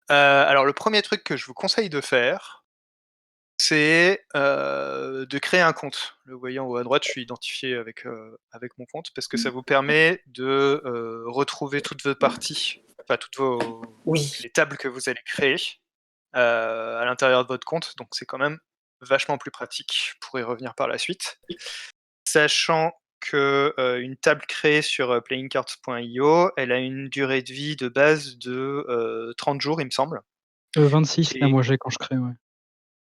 Alors le premier truc que je vous conseille de faire, c'est, de créer un compte. Le voyant en haut à droite, je suis identifié avec mon compte parce que ça vous permet de, retrouver toutes vos parties, enfin toutes Oui. les tables que vous allez créer, à l'intérieur de votre compte, donc c'est quand même vachement plus pratique pour y revenir par la suite. Sachant que, une table créée sur, playingcards.io, elle a une durée de vie de base de, 30 jours, il me semble. 26 là, Et moi, j'ai quand je crée, ouais.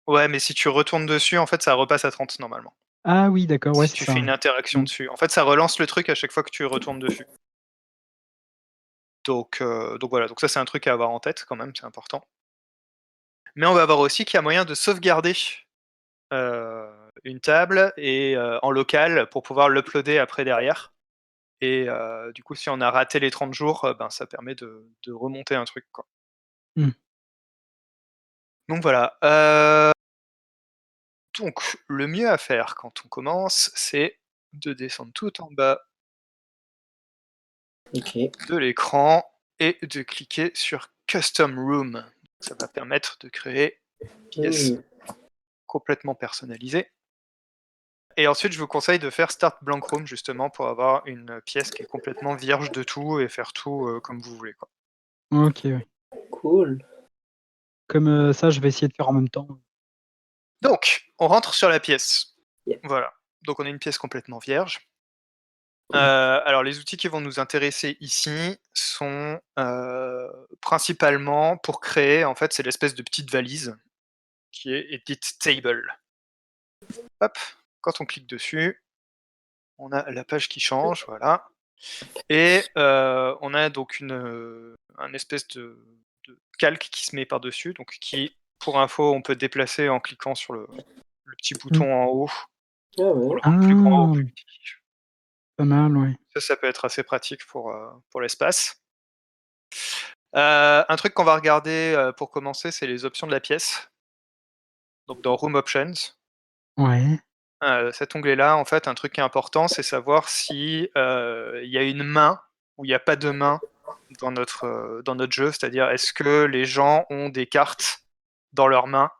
ouais, mais si tu retournes dessus, en fait, ça repasse à 30 normalement. Ah oui, d'accord, ouais, Si c'est tu ça, fais ouais. une interaction Mmh. dessus. En fait, ça relance le truc à chaque fois que tu retournes dessus. Donc voilà, donc ça c'est un truc à avoir en tête quand même, c'est important. Mais on va voir aussi qu'il y a moyen de sauvegarder, heu, une table et en local pour pouvoir l'uploader après derrière et du coup, si on a raté les 30 jours, ben, ça permet de remonter un truc, quoi. Mmh. Donc voilà, donc le mieux à faire quand on commence, c'est de descendre tout en bas OK. de l'écran et de cliquer sur Custom Room. Ça va permettre de créer une pièce Mmh. complètement personnalisée. Et ensuite, je vous conseille de faire Start Blank Room justement pour avoir une pièce qui est complètement vierge de tout et faire tout comme vous voulez, quoi. OK, ouais. Cool. Comme, ça, je vais essayer de faire en même temps. Donc, on rentre sur la pièce. Yeah. Voilà. Donc, on a une pièce complètement vierge. Mmh. Alors, les outils qui vont nous intéresser ici sont principalement pour créer, en fait, c'est l'espèce de petite valise qui est Edit Table. Hop, quand on clique dessus, on a la page qui change, voilà. Et on a donc un espèce de calque qui se met par-dessus, donc qui, pour info, on peut déplacer en cliquant sur le petit Mmh. bouton en haut Ah pour ouais. le rendre plus grand ou Ah! plus petit. Pas mal, ouais. Ça peut être assez pratique pour l'espace. Un truc qu'on va regarder, pour commencer, c'est les options de la pièce. Donc dans Room Options, Ouais. cet onglet-là, en fait, un truc qui est important, c'est savoir si, il y a une main ou il y a pas de main dans notre jeu. C'est-à-dire, est-ce que les gens ont des cartes dans leurs mains,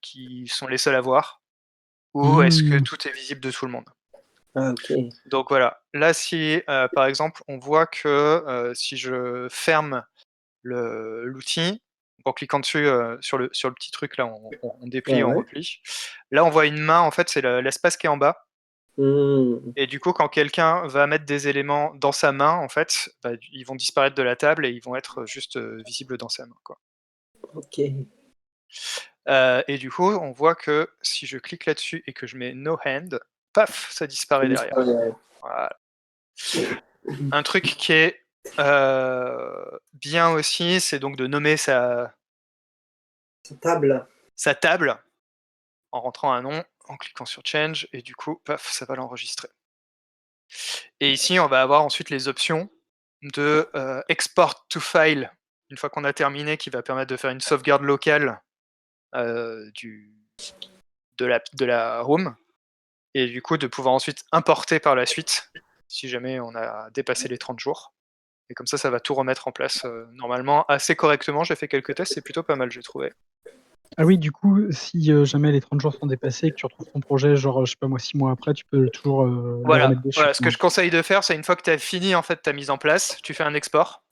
qui sont les seuls à voir? Ou est-ce que Mmh. tout est visible de tout le monde? Ah OK. Donc voilà, là si, par exemple, on voit que, si je ferme l'outil, en cliquant dessus, sur le petit truc là, on Ouais, déplie, on ouais. replie. Là, on voit une main, en fait, c'est l'espace qui est en bas Mmh. et du coup, quand quelqu'un va mettre des éléments dans sa main, en fait, bah, ils vont disparaître de la table et ils vont être juste, visibles dans sa main, quoi. OK. Et du coup, on voit que si je clique là-dessus et que je mets no hand, paf, ça Ça disparaît disparaît derrière. derrière. Voilà. Mmh. Un truc qui est, bien aussi, c'est donc de nommer Sa table. sa table en rentrant un nom, en cliquant sur change et du coup, paf, ça va l'enregistrer. Et ici, on va avoir ensuite les options de, export to file, une fois qu'on a terminé, qui va permettre de faire une sauvegarde locale, du de la room et du coup de pouvoir ensuite importer par la suite, si jamais on a dépassé les 30 jours et comme ça va tout remettre en place, normalement assez correctement. J'ai fait quelques tests, c'est plutôt pas mal, j'ai trouvé. Ah oui, du coup, si, jamais les 30 jours sont dépassés et que tu retrouves ton projet, genre, je sais pas moi, 6 mois après, tu peux toujours, le Voilà, remettre dessus, voilà, ce que quoi. je conseille de faire, c'est une fois que tu as fini, en fait, ta mise en place, tu fais un export.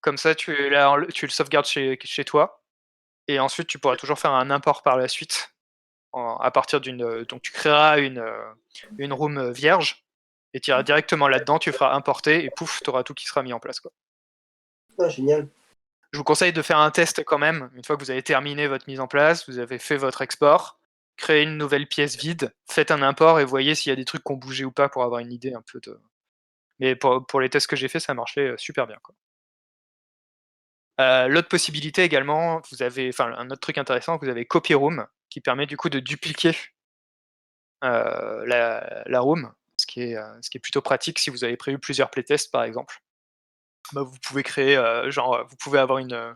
Comme ça, tu le sauvegardes chez toi et ensuite tu pourras toujours faire un import par la suite à partir donc tu créeras une room, vierge et tu iras directement là-dedans, tu feras importer et pouf, tu auras tout qui sera mis en place, quoi. Ah génial. Je vous conseille de faire un test quand même, une fois que vous avez terminé votre mise en place, vous avez fait votre export, créez une nouvelle pièce vide, faites un import et voyez s'il y a des trucs qui ont bougé ou pas pour avoir une idée un peu de mais pour les tests que j'ai fait, ça marchait, super bien, quoi. L'autre possibilité également, vous avez enfin un autre truc intéressant, vous avez Copy Room qui permet du coup de dupliquer, la room, ce qui est plutôt pratique si vous avez prévu plusieurs playtests par exemple. Bah, vous pouvez créer, vous pouvez avoir une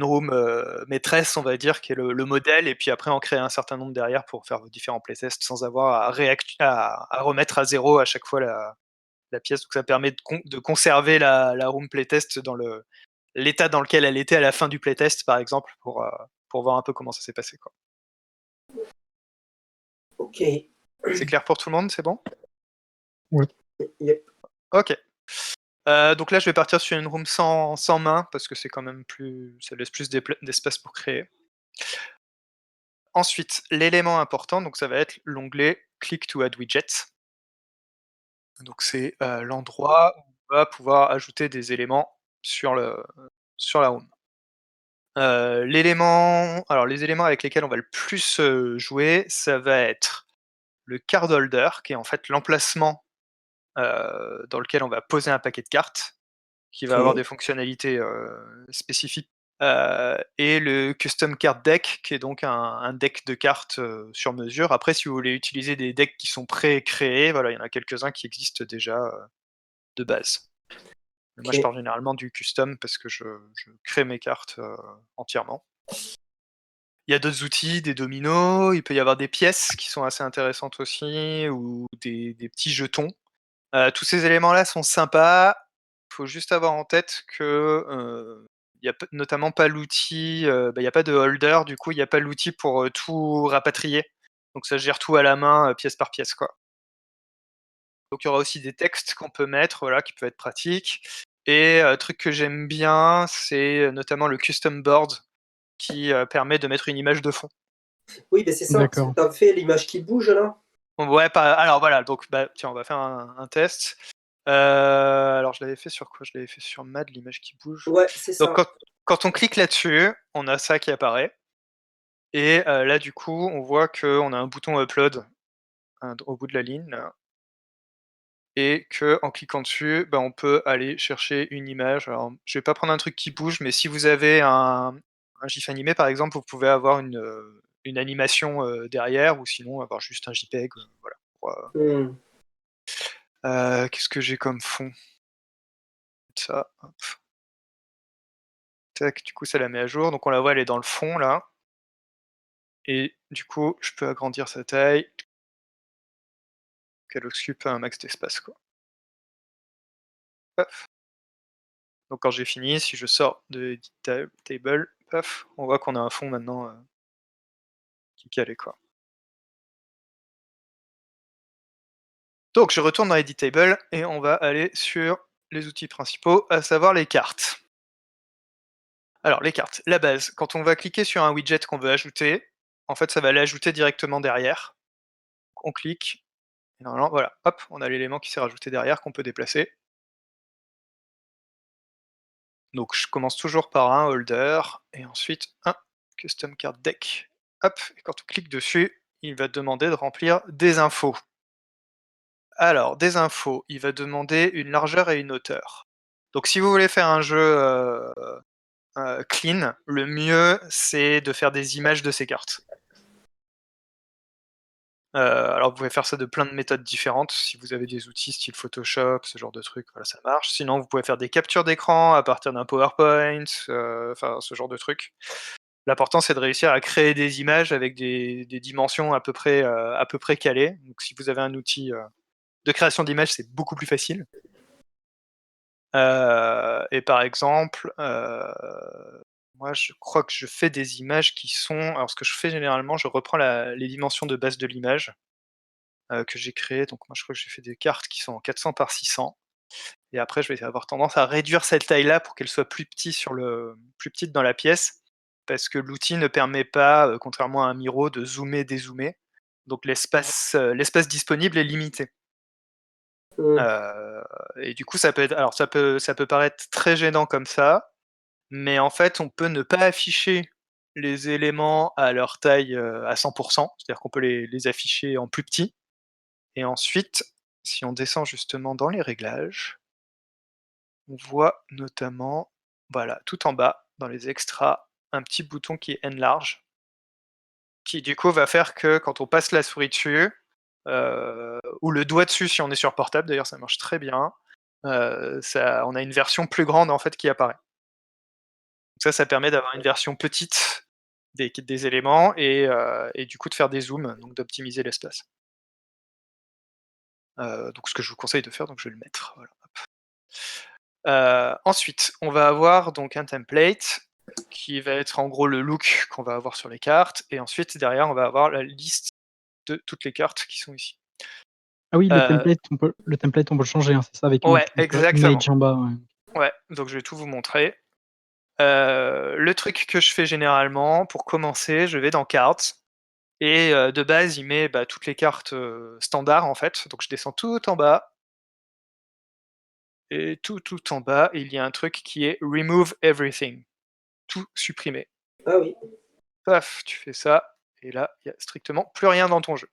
room, maîtresse on va dire qui est le modèle et puis après en créer un certain nombre derrière pour faire vos différents playtests sans avoir à remettre à zéro à chaque fois la pièce. Donc ça permet de conserver la room playtest l'état dans lequel elle était à la fin du playtest, par exemple, pour voir un peu comment ça s'est passé, quoi. Ok. C'est clair pour tout le monde, c'est bon? Yep. Ok. Donc là, je vais partir sur une room sans main, parce que c'est quand même plus, ça laisse plus d'espace pour créer. Ensuite, l'élément important, donc ça va être l'onglet Click to add widget. Donc c'est l'endroit où on va pouvoir ajouter des éléments sur la room. Les éléments avec lesquels on va le plus jouer, ça va être le card holder, qui est en fait l'emplacement dans lequel on va poser un paquet de cartes, qui va avoir Ok. des fonctionnalités spécifiques. Et le custom card deck, qui est donc un deck de cartes sur mesure. Après, si vous voulez utiliser des decks qui sont pré-créés, voilà, il y en a quelques-uns qui existent déjà de base. Mais moi, je Ok. pars généralement du custom parce que je crée mes cartes entièrement. Il y a d'autres outils, des dominos, il peut y avoir des pièces qui sont assez intéressantes aussi, ou des petits jetons. Tous ces éléments-là sont sympas. Il faut juste avoir en tête que il y a notamment pas l'outil, il y a pas de holder, du coup il n'y a pas l'outil pour tout rapatrier. Donc ça gère tout à la main, pièce par pièce, quoi. Donc il y aura aussi des textes qu'on peut mettre, voilà, qui peuvent être pratiques. Et truc que j'aime bien, c'est notamment le custom board qui permet de mettre une image de fond. Oui, mais c'est ça. D'accord. T'as fait l'image qui bouge là? Ouais, alors voilà, donc bah, tiens, on va faire un test. Alors je l'avais fait sur quoi? Je l'avais fait sur Mad, l'image qui bouge. Ouais, c'est Donc ça. quand on clique là-dessus, on a ça qui apparaît. Et là, du coup, on voit qu'on a un bouton upload au bout de la ligne, là. Et qu'en cliquant dessus, bah, on peut aller chercher une image. Alors, je vais pas prendre un truc qui bouge, mais si vous avez un GIF animé, par exemple, vous pouvez avoir une animation derrière, ou sinon avoir juste un JPEG, voilà. Hmm. Qu'est-ce que j'ai comme fond? Ça, hop. Tac, du coup, ça la met à jour. Donc on la voit, elle est dans le fond, là. Et du coup, je peux agrandir sa taille, qu'elle occupe un max d'espace, quoi. Paf. Donc quand j'ai fini, si je sors de Edit Table, paf, on voit qu'on a un fond maintenant qui est calé, quoi. Donc je retourne dans Edit Table et on va aller sur les outils principaux, à savoir les cartes. Alors les cartes, la base, quand on va cliquer sur un widget qu'on veut ajouter, en fait ça va l'ajouter directement derrière. On clique, et normalement voilà, hop, on a l'élément qui s'est rajouté derrière qu'on peut déplacer. Donc je commence toujours par un holder et ensuite un custom card deck. Hop, et quand on clique dessus, il va demander de remplir des infos. Alors, des infos, il va demander une largeur et une hauteur. Donc si vous voulez faire un jeu clean, le mieux c'est de faire des images de ces cartes. Alors vous pouvez faire ça de plein de méthodes différentes. Si vous avez des outils style Photoshop, ce genre de trucs, voilà, ça marche. Sinon, vous pouvez faire des captures d'écran à partir d'un PowerPoint, enfin ce genre de trucs. L'important, c'est de réussir à créer des images avec des dimensions à peu près calées. Donc si vous avez un outil de création d'images, c'est beaucoup plus facile. Et par exemple, moi je crois que je fais des images qui sont, alors ce que je fais généralement, je reprends les dimensions de base de l'image que j'ai créées. Donc moi je crois que j'ai fait des cartes qui sont en 400 par 600. Et après je vais avoir tendance à réduire cette taille-là pour qu'elle soit plus petite dans la pièce, parce que l'outil ne permet pas, contrairement à un Miro, de zoomer, dézoomer. Donc l'espace disponible est limité. Hmm. Et du coup, ça peut paraître très gênant comme ça, mais en fait, on peut ne pas afficher les éléments à leur taille, à 100, c'est-à-dire qu'on peut les afficher en plus petit. Et ensuite, si on descend justement dans les réglages, on voit notamment, voilà, tout en bas, dans les extras, un petit bouton qui est Enlarge, qui du coup va faire que quand on passe la souris dessus, ou le doigt dessus si on est sur portable, d'ailleurs ça marche très bien, on a une version plus grande en fait qui apparaît. Donc ça permet d'avoir une version petite des éléments et du coup de faire des zooms, donc d'optimiser l'espace. Donc ce que je vous conseille de faire, donc je vais le mettre, voilà. Ensuite, on va avoir donc un template qui va être en gros le look qu'on va avoir sur les cartes, et ensuite derrière on va avoir la liste de toutes les cartes qui sont ici. Ah oui, le template, on peut le changer, hein, c'est ça, avec Ouais, je vois exactement. image en bas, ouais. Ouais, donc je vais tout vous montrer. Le truc que je fais généralement, pour commencer, je vais dans Cards, et de base, il met toutes les cartes standards en fait. Donc je descends tout en bas, et tout en bas, il y a un truc qui est Remove Everything. Tout supprimer. Ah oui. Paf, tu fais ça, et là, il n'y a strictement plus rien dans ton jeu.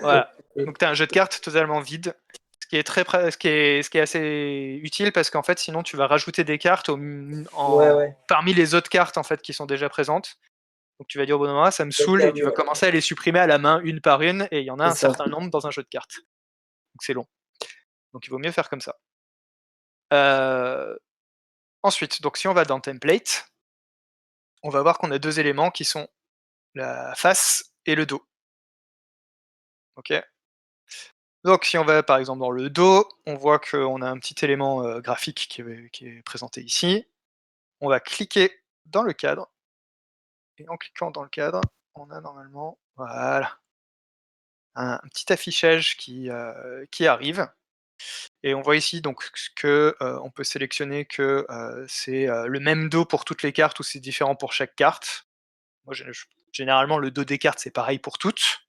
Voilà. Donc tu as un jeu de cartes totalement vide, ce qui est assez utile, parce qu'en fait, sinon tu vas rajouter des cartes Ouais. parmi les autres cartes en fait qui sont déjà présentes. Donc tu vas dire au bon moment, ça me saoule, et tu vas commencer à les supprimer à la main une par une, et il y en a un certain nombre dans un jeu de cartes. Donc c'est long. Donc il vaut mieux faire comme ça. Ensuite, donc si on va dans Template, on va voir qu'on a 2 éléments qui sont la face et le dos. Ok. Donc si on va par exemple dans le dos, on voit qu'on a un petit élément graphique qui est présenté ici. On va cliquer dans le cadre, et en cliquant dans le cadre, on a normalement, voilà, un petit affichage qui arrive. Et on voit ici donc que on peut sélectionner que c'est le même dos pour toutes les cartes, ou c'est différent pour chaque carte. Moi, généralement, le dos des cartes, c'est pareil pour toutes.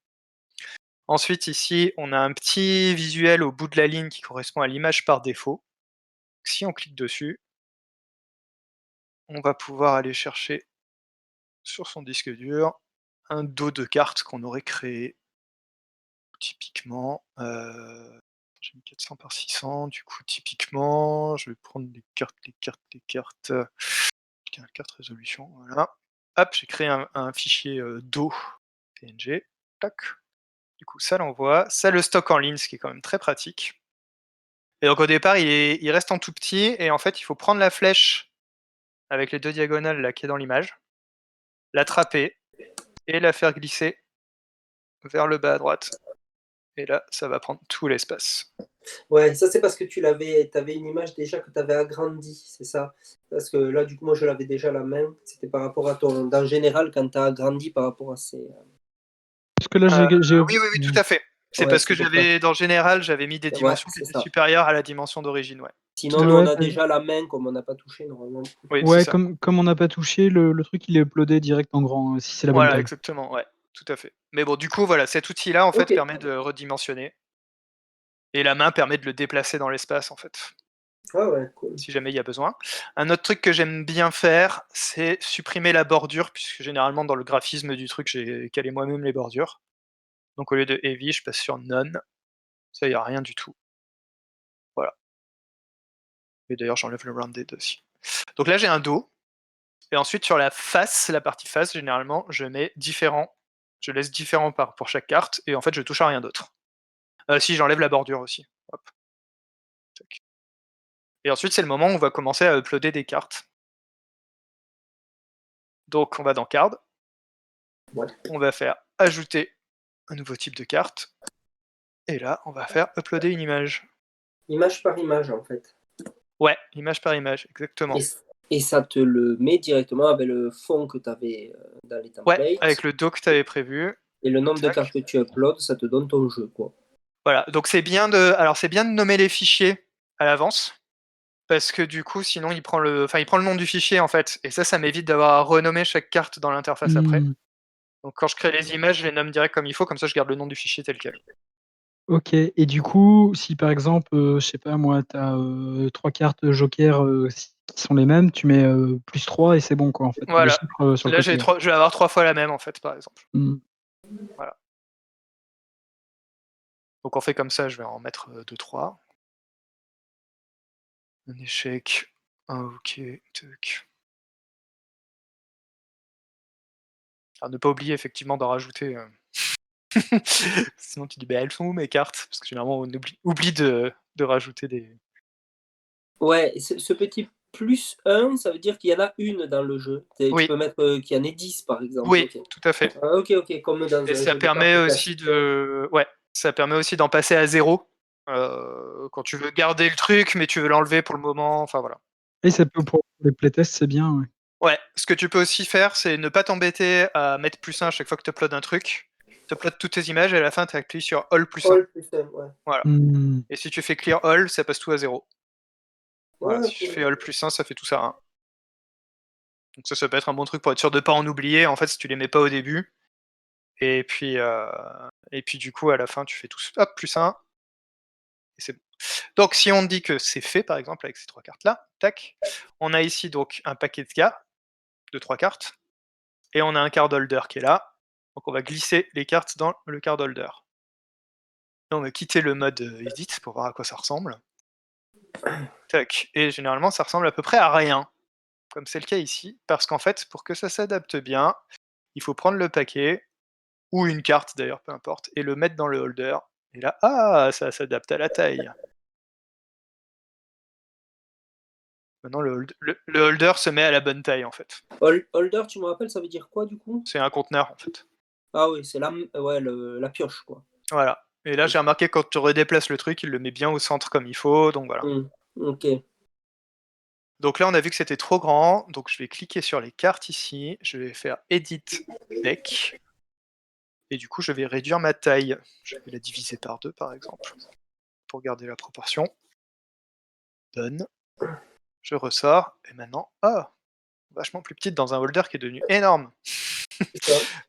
Ensuite, ici, on a un petit visuel au bout de la ligne qui correspond à l'image par défaut. Si on clique dessus, on va pouvoir aller chercher sur son disque dur un dos de cartes qu'on aurait créé. Typiquement, j'ai mis 400 par 600, du coup, typiquement, je vais prendre les cartes, carte résolution, voilà. Hop, j'ai créé un fichier dos PNG, tac. Du coup, ça l'envoie, ça le stocke en ligne, ce qui est quand même très pratique. Et donc au départ, il reste en tout petit, et en fait, il faut prendre la flèche avec les 2 diagonales là qui est dans l'image, l'attraper et la faire glisser vers le bas à droite. Et là, ça va prendre tout l'espace. Ouais, ça c'est parce que tu avais une image déjà que tu avais agrandie, c'est ça? Parce que là, du coup, moi je l'avais déjà à la main. C'était par rapport à ton. En général, quand tu as agrandi par rapport à ces. Parce que là, j'ai Oui, tout à fait. C'est Ouais, parce que c'est pour ça. dans le général, j'avais mis des Ouais, dimensions qui c'est étaient ça. supérieures à la dimension d'origine, ouais. Sinon, nous, on a déjà la main, comme on n'a pas touché normalement. Oui, c'est Ouais, ça. comme on n'a pas touché, le truc, il est uploadé direct en grand, si c'est la bonne Voilà, taille. exactement, ouais, tout à fait. Mais bon, du coup, voilà, cet outil-là, en fait, Ok. permet de redimensionner, et la main permet de le déplacer dans l'espace, en fait, Ah ouais, cool. si jamais il y a besoin. Un autre truc que j'aime bien faire, c'est supprimer la bordure, puisque généralement, dans le graphisme du truc, j'ai calé moi-même les bordures. Donc au lieu de heavy, je passe sur none. Ça, il n'y a rien du tout. Voilà. Et d'ailleurs, j'enlève le rounded aussi. Donc là, j'ai un dos. Et ensuite, sur la face, la partie face, généralement, je mets différent. Je laisse différent pour chaque carte, et en fait, je touche à rien d'autre. Si, j'enlève la bordure aussi. Hop. Tac. Et ensuite, c'est le moment où on va commencer à uploader des cartes. Donc, on va dans Card. Ouais. On va faire ajouter un nouveau type de carte. Et là, on va faire uploader une image. Image par image, en fait. Ouais, image par image, exactement. Et ça te le met directement avec le fond que tu avais dans les templates. Ouais, avec le dos que tu avais prévu. Et le nombre de Tac. cartes que tu uploads, ça te donne ton jeu, quoi. Voilà, donc c'est bien de nommer les fichiers à l'avance, parce que du coup, sinon il prend le nom du fichier en fait, et ça m'évite d'avoir à renommer chaque carte dans l'interface après. Mmh. Donc quand je crée les images, je les nomme direct comme il faut, comme ça je garde le nom du fichier tel quel. OK, et du coup, si par exemple, je sais pas moi, tu as 3 cartes joker, qui sont les mêmes, tu mets, +3 et c'est bon quoi, en fait, tu as les Voilà, chiffres, sur le là côté. je vais avoir 3 fois la même en fait, par exemple. Mmh. Voilà. Donc on fait comme ça, je vais en mettre 2-3. Un échec, un ok, tac. Alors ne pas oublier effectivement d'en rajouter. Sinon tu dis: «Bah, elles sont où mes cartes?» Parce que généralement on oublie de rajouter des. Ouais, ce petit +1, ça veut dire qu'il y en a une dans le jeu. Tu Oui, peux mettre qu'il y en ait 10, par exemple. oui, Ok. tout à fait. Ah, ok, comme dans Et un ça jeu de cartes permet aussi classique. ça permet aussi d'en passer à 0 quand quand tu veux garder le truc, mais tu veux l'enlever pour le moment, enfin voilà. Et ça peut pour les playtests, c'est bien, ouais. Ouais, ce que tu peux aussi faire, c'est ne pas t'embêter à mettre +1 à chaque fois que tu uploades un truc. Tu uploades toutes tes images et à la fin, tu appuies sur All +1. All plus un, ouais. Voilà. Mmh. Et si tu fais Clear All, ça passe tout à 0. Voilà, Ouais, si tu fais All +1, ça fait tout ça à 1. Donc ça peut être un bon truc pour être sûr de pas en oublier, en fait, si tu les mets pas au début. Et puis du coup, à la fin, tu fais tout hop, +1 et c'est bon. Donc si on dit que c'est fait, par exemple, avec ces 3 cartes-là, tac, on a ici donc un paquet de cartes, de 3 cartes, et on a un card holder qui est là. Donc on va glisser les cartes dans le card holder. Et on va quitter le mode edit pour voir à quoi ça ressemble. Tac, et généralement ça ressemble à peu près à rien, comme c'est le cas ici, parce qu'en fait, pour que ça s'adapte bien, il faut prendre le paquet, ou une carte d'ailleurs, peu importe, et le mettre dans le holder. Et là, ah, ça s'adapte à la taille. Maintenant, le holder se met à la bonne taille en fait. Holder, tu me rappelles, ça veut dire quoi du coup? C'est un conteneur en fait. Ah oui, c'est ouais, la pioche, quoi. Voilà. Et là, j'ai remarqué quand tu redéplaces le truc, il le met bien au centre comme il faut, donc voilà. Ok. Donc là, on a vu que c'était trop grand, donc je vais cliquer sur les cartes ici, je vais faire Edit Deck, et du coup, je vais réduire ma taille. Je vais la diviser par 2 par exemple, pour garder la proportion. Done. Je ressors, et maintenant, ah, vachement plus petite dans un holder qui est devenu énorme.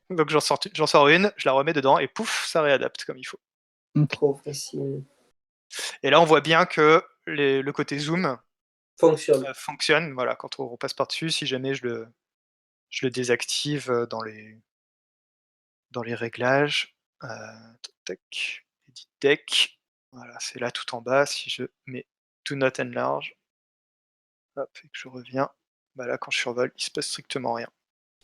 Donc j'en sors une, je la remets dedans, et pouf, ça réadapte comme il faut. Trop facile. Et là, on voit bien que le côté zoom Fonctionne. voilà, quand on repasse par-dessus, si jamais je le désactive dans les réglages. Tac, Edit Deck. Voilà, c'est là tout en bas. Si je mets Do Not Enlarge, hop, et que je reviens, bah là, quand je survole, il se passe strictement rien.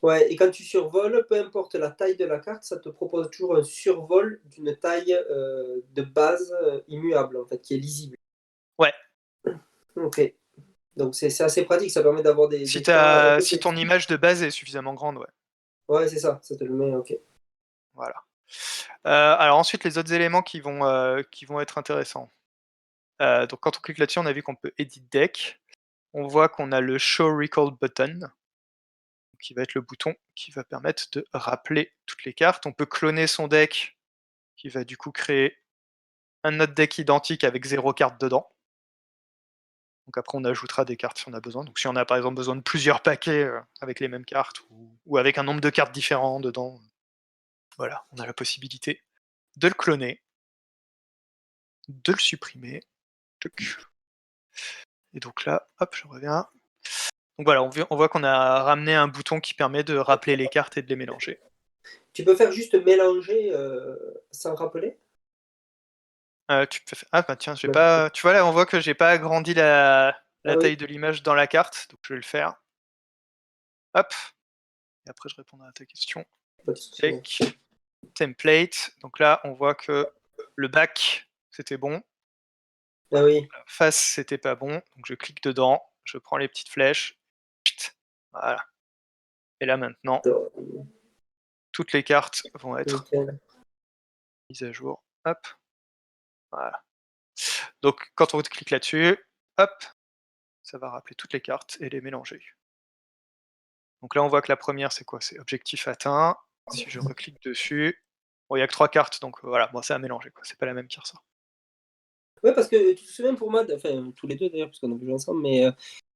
Ouais, et quand tu survoles, peu importe la taille de la carte, ça te propose toujours un survol d'une taille de base immuable, en fait, qui est lisible. Ouais. Ok. Donc c'est assez pratique, ça permet d'avoir des Si, cas si ton image de base est suffisamment grande, ouais. Ouais, c'est ça te le met, ok. Voilà. Alors ensuite, les autres éléments qui vont être intéressants. Donc quand on clique là-dessus, on a vu qu'on peut Edit Deck. On voit qu'on a le Show Recall Button, qui va être le bouton qui va permettre de rappeler toutes les cartes. On peut cloner son deck, qui va du coup créer un autre deck identique avec 0 carte dedans. Donc après, on ajoutera des cartes si on a besoin. Donc si on a par exemple besoin de plusieurs paquets avec les mêmes cartes, ou avec un nombre de cartes différents dedans, voilà, on a la possibilité de le cloner, de le supprimer. Et donc là, hop, je reviens. Donc voilà, on voit qu'on a ramené un bouton qui permet de rappeler les cartes et de les mélanger. Tu peux faire juste mélanger sans rappeler? Tu peux ah bah tiens, j'ai pas. Tu vois là, on voit que j'ai pas agrandi la Ah taille oui. de l'image dans la carte, donc je vais le faire. Hop. Et après, je répondrai à ta question. Pas de souci. Take, template. Donc là, on voit que le back, c'était bon. Ah oui. La face, c'était pas bon. Donc je clique dedans, je prends les petites flèches. Voilà. Et là maintenant, toutes les cartes vont être Nickel. mises à jour. Hop. Voilà. Donc quand on clique là-dessus, hop, ça va rappeler toutes les cartes et les mélanger. Donc là, on voit que la première, c'est quoi? C'est objectif atteint. Si je reclique dessus, bon, il n'y a que 3 cartes, donc voilà, bon, ça a mélangé, quoi. C'est pas la même qui ressort. Ouais, parce que tu te souviens pour moi, enfin tous les deux d'ailleurs, parce qu'on a vu ensemble, mais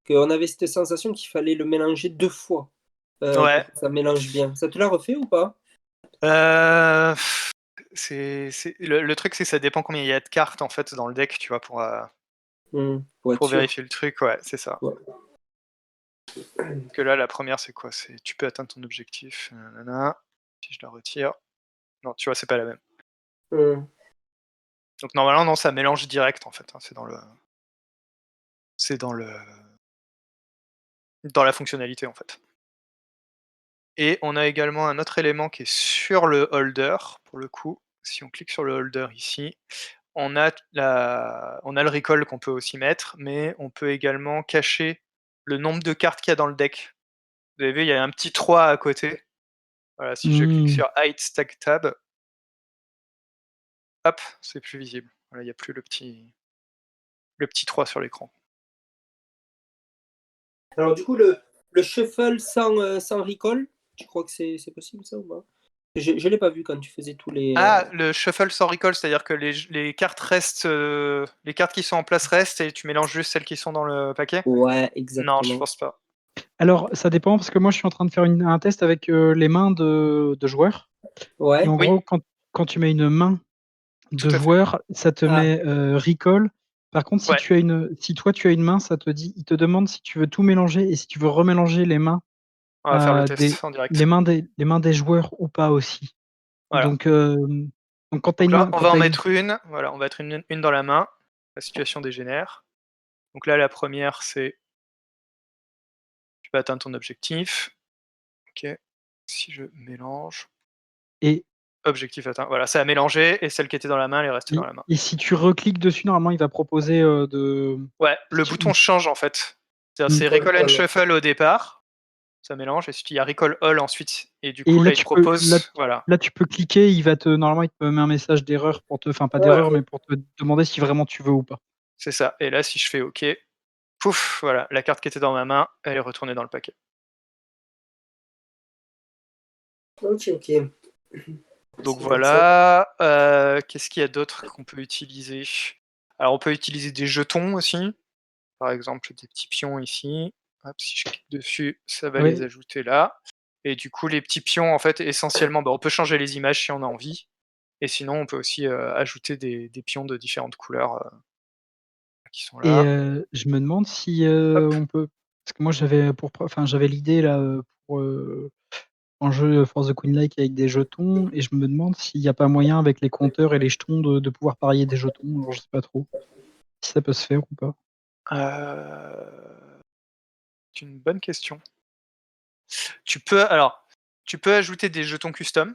qu'on avait cette sensation qu'il fallait le mélanger 2 fois Ouais. pour que ça mélange bien. Ça te l'a refait ou pas? Euh, le truc, c'est que ça dépend combien il y a de cartes en fait dans le deck, tu vois, Pour être pour sûr. vérifier le truc, ouais, c'est ça. Ouais. Que là, la première, c'est quoi? C'est tu peux atteindre ton objectif. Nanana. Si je la retire. Non, tu vois, c'est pas la même. Hum. Donc normalement, non, ça mélange direct en fait. Hein, c'est dans la fonctionnalité en fait. Et on a également un autre élément qui est sur le holder, pour le coup. Si on clique sur le holder ici, on a le recall qu'on peut aussi mettre, mais on peut également cacher le nombre de cartes qu'il y a dans le deck. Vous avez vu, il y a un petit 3 à côté. Voilà, si je clique sur Hide Stack Tab, hop, c'est plus visible. Voilà, il n'y a plus le petit le petit 3 sur l'écran. Alors du coup, le shuffle sans recall, tu crois que c'est possible ça ou pas? Je l'ai pas vu quand tu faisais tous les. Le shuffle sans recall, c'est-à-dire que les cartes restent, les cartes qui sont en place restent et tu mélanges juste celles qui sont dans le paquet? Ouais, Non, je exactement. pense pas. Alors, ça dépend parce que moi, je suis en train de faire un test avec les mains de joueurs. Ouais. Et en Oui. gros, quand tu mets une main Tout de à fait. joueur, ça te Ah. met recall. Par contre, si Ouais. si toi tu as une main, il te demande si tu veux tout mélanger et si tu veux remélanger les mains, On va faire le test en direct. les mains des joueurs ou pas aussi. Voilà. Donc quand tu as Donc une là, main, on va en mettre une. Voilà, on va mettre une dans la main. La situation dégénère. Donc là, la première, c'est tu vas atteindre ton objectif. Ok. Si je mélange, et, objectif atteint. Voilà, ça a mélangé et celle qui était dans la main, elle est restée dans la main. et si tu recliques dessus, normalement, il va proposer de. Ouais, le si tu- bouton change en fait. C'est-à-dire, Mm. c'est Recall and Recall. Shuffle au départ, ça mélange, et il y a Recall All ensuite. Et du Et coup, là, là, il te propose. Voilà. là, tu peux cliquer, normalement, il te met un message d'erreur enfin, pas Ouais, d'erreur, ok. mais pour te demander si vraiment tu veux ou pas. C'est ça. Et là, si je fais OK, pouf, voilà, la carte qui était dans ma main, elle est retournée dans le paquet. Ok. Donc C'est voilà. Qu'est-ce qu'il y a d'autre qu'on peut utiliser? Alors, on peut utiliser des jetons aussi. Par exemple, des petits pions ici. Hop, si je clique dessus, ça va les Ouais. ajouter là. Et du coup, les petits pions, en fait, essentiellement, on peut changer les images si on a envie. Et sinon, on peut aussi ajouter des pions de différentes couleurs qui sont Et là. je me demande si Hop. on peut. Parce que moi, j'avais l'idée là pour un jeu Force the Queen Like avec des jetons, et je me demande s'il n'y a pas moyen avec les compteurs et les jetons de pouvoir parier des jetons. Alors, je sais pas trop si ça peut se faire ou pas. C'est une bonne question. Tu peux ajouter des jetons custom,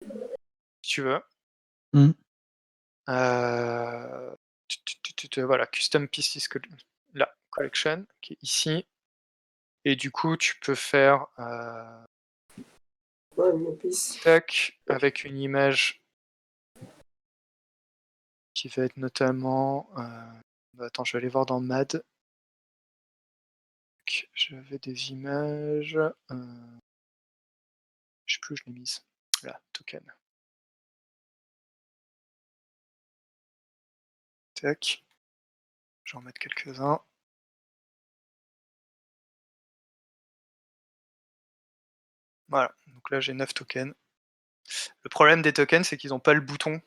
si tu veux. Mm. Voilà, custom pieces la collection qui est ici. Et du coup, tu peux faire Ouais, une piste. tac avec une image qui va être notamment. Attends, je vais aller voir dans MAD. J'avais des images. Je sais plus où je l'ai mise. Là, token. Tac. Je vais en mettre quelques-uns. Voilà, donc là j'ai 9 tokens. Le problème des tokens, c'est qu'ils n'ont pas le bouton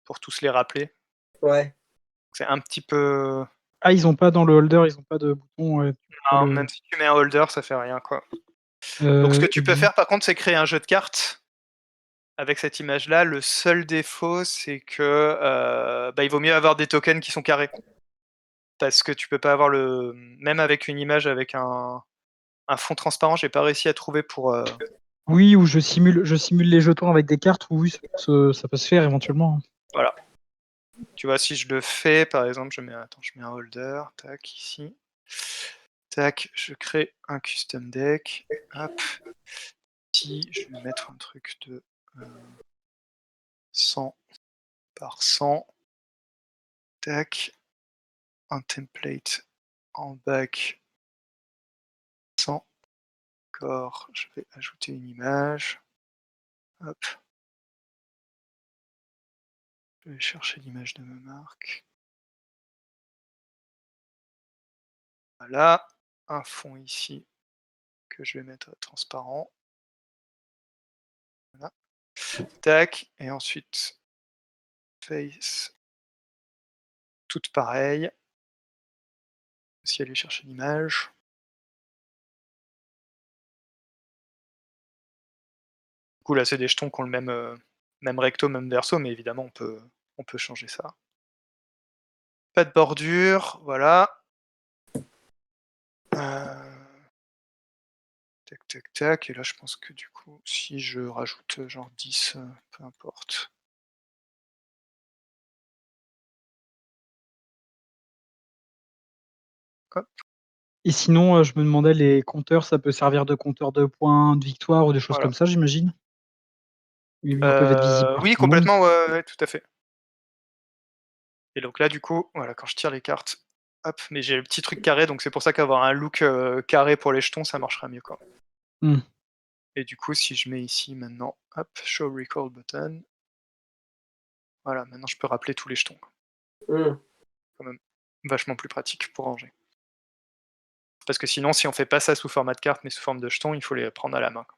pour tous les rappeler. Ouais. C'est un petit peu. Ah, ils ont pas dans le holder, ils ont pas de bouton. Ouais, Non, même si tu mets un holder, ça fait rien quoi. Donc ce que tu et peux faire par contre, c'est créer un jeu de cartes avec cette image-là. Le seul défaut, c'est que il vaut mieux avoir des tokens qui sont carrés. Parce que tu peux pas avoir le. Même avec une image avec un fond transparent, j'ai pas réussi à trouver pour. Oui, ou je simule les jetons avec des cartes, oui, ça peut se faire éventuellement. Voilà. Tu vois, si je le fais, par exemple, je mets un holder, tac, ici. Tac, je crée un custom deck. Hop. Ici, je vais mettre un truc de 100 par 100. Tac. Un template en back 100. D'accord, je vais ajouter une image. Hop. Je vais chercher l'image de ma marque. Voilà. Un fond ici que je vais mettre transparent. Voilà. Tac. Et ensuite, face. Toutes pareilles. Si aller chercher l'image. Du coup, là, c'est des jetons qui ont le même recto, même verso, mais évidemment, on peut changer ça. Pas de bordure, voilà. Tac, tac, tac. Et là, je pense que du coup, si je rajoute genre 10, peu importe. Hop. Et sinon, je me demandais, les compteurs, ça peut servir de compteur de points, de victoire ou des choses Voilà. comme ça, j'imagine? Ils peuvent être visibles par Oui, tout le monde. complètement, ouais, tout à fait. Et donc là, du coup, voilà, quand je tire les cartes, hop, mais j'ai le petit truc carré, donc c'est pour ça qu'avoir un look carré pour les jetons, ça marchera mieux, quoi. Hmm. Et du coup, si je mets ici maintenant, hop, show recall button, voilà, maintenant je peux rappeler tous les jetons, quoi. Hmm. Quand même vachement plus pratique pour ranger. Parce que sinon, si on fait pas ça sous format de carte, mais sous forme de jetons, il faut les prendre à la main, quoi.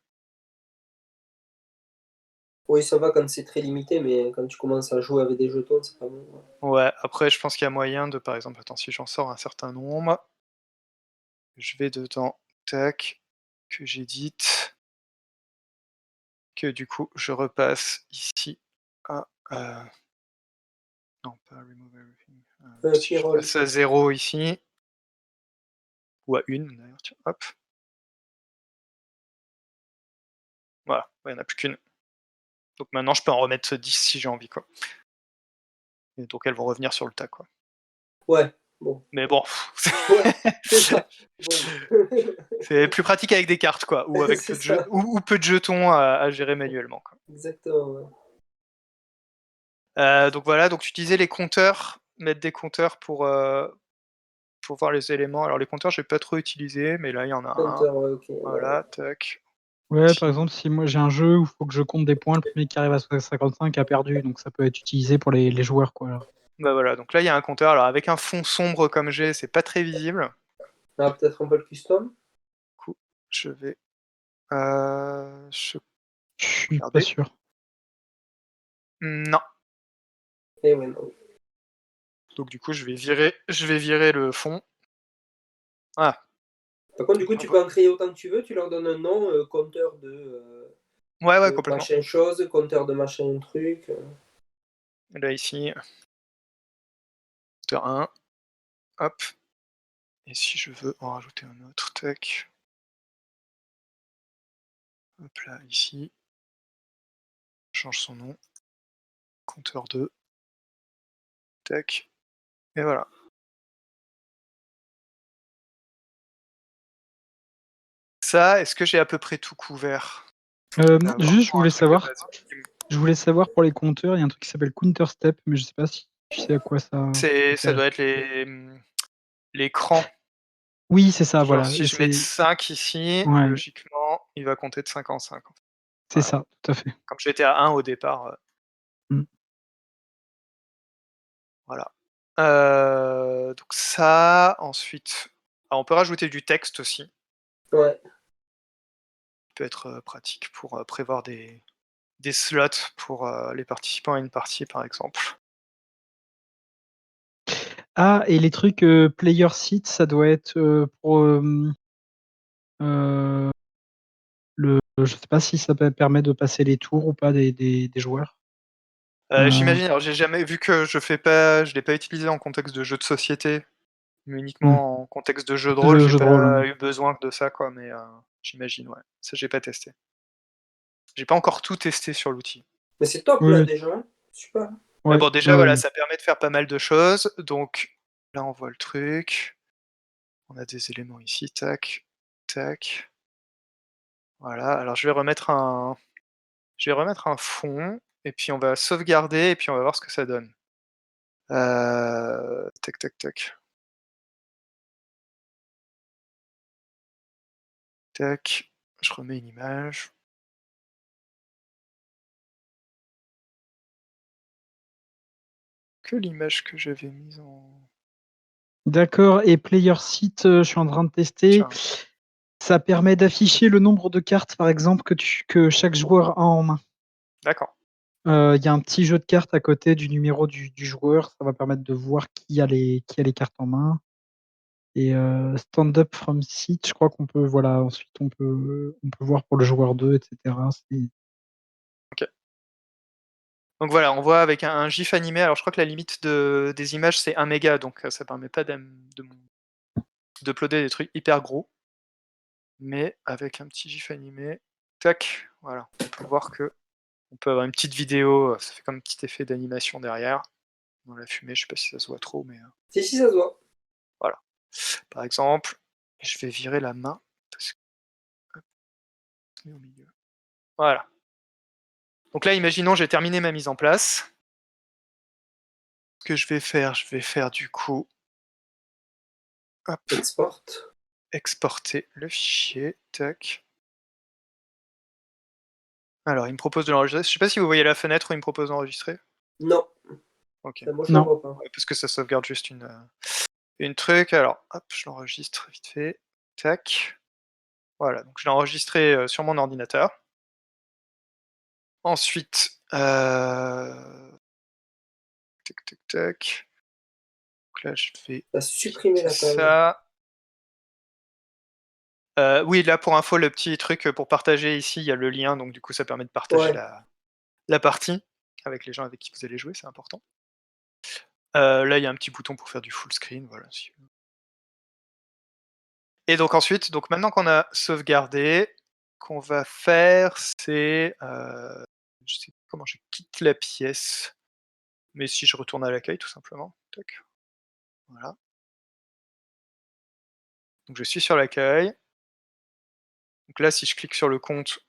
Oui, ça va quand c'est très limité, mais quand tu commences à jouer avec des jetons, c'est pas bon. Ouais. Ouais, après, je pense qu'il y a moyen de, par exemple, attends, si j'en sors un certain nombre, je vais dedans, tac, que j'édite, que du coup, je repasse ici à, non, pas remove everything, si je P-roll. passe à 0 ici, ou à 1 d'ailleurs, tiens, hop. Voilà, il n'y en a plus qu'une. Donc maintenant, je peux en remettre 10 si j'ai envie, quoi. Et donc elles vont revenir sur le tas, quoi. Ouais, bon. Mais bon, Ouais, c'est ça. Bon. c'est plus pratique avec des cartes, quoi, ou avec C'est peu de jeux, ça. ou peu de jetons à gérer manuellement, quoi. Exactement, ouais. Donc voilà, donc tu disais les compteurs, mettre des compteurs pour voir les éléments. Alors les compteurs, j'ai pas trop utilisé, mais là il y en a un. Compteur, ouais, ok. Voilà, tac. Ouais, par Ici. exemple, si moi j'ai un jeu où il faut que je compte des points, le premier qui arrive à 55 a perdu, donc ça peut être utilisé pour les joueurs, quoi. Alors. Bah voilà, donc là il y a un compteur. Alors avec un fond sombre comme j'ai, c'est pas très visible. Ah, peut-être un peu le custom. Du coup, je vais je Je suis pas regarder. sûr. Non. Eh ouais, non. Donc du coup, je vais virer le fond. Ah, Par contre, du et coup, bien tu voilà. peux en créer autant que tu veux. Tu leur donnes un nom, compteur Ouais, ouais, de complètement. machin chose, compteur de machin truc. Et là ici, compteur 1, hop. Et si je veux en rajouter un autre, tac. Hop là, ici. Change son nom. Compteur 2. Tac. Et voilà. Ça, est-ce que j'ai à peu près tout couvert? Je vais avoir Juste, pour un truc de base. je voulais savoir pour les compteurs, il y a un truc qui s'appelle Counter Step, mais je sais pas si tu sais à quoi ça Ça sert. doit être les crans. Oui, c'est ça, Genre voilà. si je mets 5 ici, Ouais, logiquement, il va compter de 5 en 5. c'est Voilà. ça, tout à fait. Comme j'étais à 1 au départ, Mm. voilà. Donc ça, ensuite, on peut rajouter du texte aussi. Ouais. Ça peut être pratique pour prévoir des slots pour les participants à une partie, par exemple. Ah, et les trucs player seat, ça doit être pour je sais pas si ça permet de passer les tours ou pas des joueurs. J'imagine, alors j'ai jamais vu que je l'ai pas utilisé en contexte de jeu de société, mais Hmm. uniquement en contexte de jeu de rôle, De j'ai jeu de rôle. pas Ouais. eu besoin de ça, quoi, mais j'imagine, ouais. Ça, j'ai pas testé. J'ai pas encore tout testé sur l'outil. Mais c'est top là Oui, déjà. Hein. Super. Mais ouais, bon, déjà, ouais, voilà, ouais. ça permet de faire pas mal de choses. Donc là, on voit le truc. On a des éléments ici, tac, tac. Voilà. Alors je vais remettre un fond, et puis on va sauvegarder, et puis on va voir ce que ça donne. Tac, tac, tac. Tac. Je remets une image. Que l'image que j'avais mise en. D'accord. Et player seat, je suis en train de tester. Tiens, Ça permet d'afficher le nombre de cartes, par exemple, que chaque joueur a en main. d'accord. Il y a un petit jeu de cartes à côté du numéro du joueur. Ça va permettre de voir qui a les cartes en main. Et stand up from seat, je crois qu'on peut, voilà, ensuite on peut voir pour le joueur 2, etc. Ok. Donc voilà, on voit avec un GIF animé. Alors je crois que la limite des images c'est 1 méga, donc ça permet pas d'uploader des trucs hyper gros. Mais avec un petit GIF animé, tac, voilà, on peut voir que on peut avoir une petite vidéo, ça fait comme un petit effet d'animation derrière. Dans la fumée, je sais pas si ça se voit trop, mais Si, ça se voit. voilà. Par exemple, je vais virer la main, parce que hop, je mets au milieu. Voilà. Donc là, imaginons, j'ai terminé ma mise en place. que je vais faire du coup, hop, Export. exporter le fichier, tac. Alors, il me propose de l'enregistrer. Je sais pas si vous voyez la fenêtre où il me propose d'enregistrer. Non, Ok. moi je ne Non. vois pas. Ouais, parce que ça sauvegarde juste une truc. Alors, hop, je l'enregistre vite fait. Tac. Voilà, donc je l'ai enregistré sur mon ordinateur. Ensuite, tac, tac, tac. Donc là, je vais Tu as supprimé la page. ça. Oui, là, pour info, le petit truc pour partager ici, il y a le lien, donc du coup, ça permet de partager Ouais. la partie avec les gens avec qui vous allez jouer, c'est important. Là, il y a un petit bouton pour faire du full screen, voilà. Et donc ensuite, donc maintenant qu'on a sauvegardé, qu'on va faire, c'est, je sais pas comment je quitte la pièce, mais si je retourne à l'accueil tout simplement, tac, voilà. Donc je suis sur l'accueil. Donc là, si je clique sur le compte,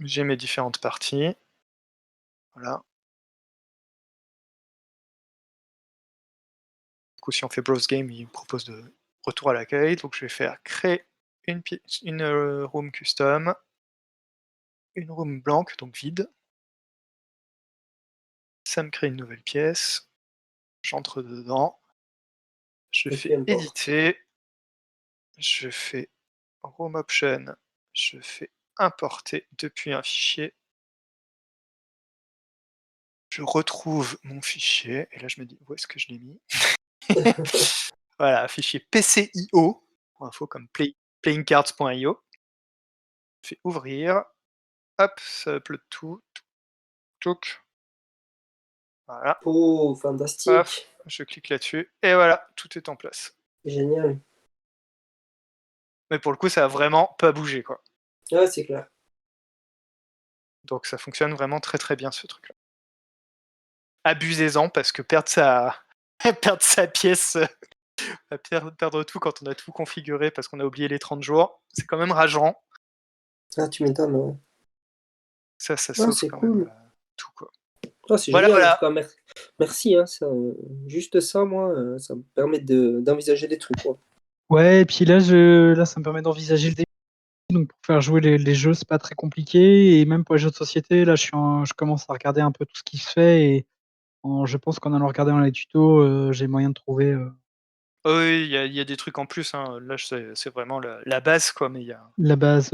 j'ai mes différentes parties, voilà. Du coup, si on fait browse game, il me propose de retour à l'accueil, donc je vais faire créer une room custom, une room blanche, donc vide. Ça me crée une nouvelle pièce, j'entre dedans, je Et fais puis import. éditer, je fais room option, je fais importer depuis un fichier, je retrouve mon fichier, et là je me dis où est-ce que je l'ai mis. Voilà, fichier PCIO, pour info comme playingcards.io. Je fais ouvrir, hop, ça upload tout, touc, voilà, Oh, paf, fantastique. je clique là-dessus, et voilà, tout est en place. Génial. Mais pour le coup, ça a vraiment pas bougé, quoi. Ouais, c'est clair. Donc ça fonctionne vraiment très très bien ce truc-là. Abusez-en parce que perdre sa pièce, perdre tout quand on a tout configuré parce qu'on a oublié les 30 jours, c'est quand même rageant. Ah, tu m'étonnes, ouais. Ça Ah, sauve c'est quand même cool. tout, quoi. Ah, c'est Voilà, génial, en tout voilà. cas. Merci, hein, ça, juste ça, moi, ça me permet d'envisager des trucs, quoi. Ouais, et puis là, ça me permet d'envisager le début. Donc pour faire jouer les jeux, c'est pas très compliqué. Et même pour les jeux de société, là, je commence à regarder un peu tout ce qui se fait. Et je pense qu'en allant regarder dans les tutos, j'ai moyen de trouver Oui, il y a des trucs en plus, hein. Là, c'est vraiment la base, quoi, mais il y a... la base.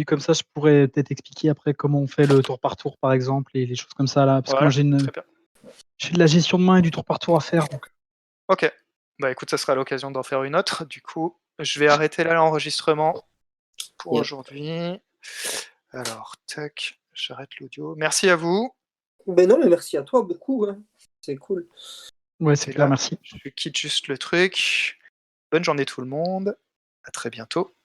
Comme ça, je pourrais peut-être expliquer après comment on fait le tour par tour, par exemple, et les choses comme ça là. Parce que moi, Voilà, très bien. j'ai de la gestion de main et du tour par tour à faire. Donc. Ok. Bah écoute, ça sera l'occasion d'en faire une autre. Du coup, je vais arrêter là l'enregistrement pour Yep. aujourd'hui. Alors, tac, j'arrête l'audio. Merci à vous. Ben non, mais merci à toi beaucoup, hein. C'est cool. Ouais, c'est Et clair, là, merci. je quitte juste le truc. Bonne journée tout le monde. À très bientôt.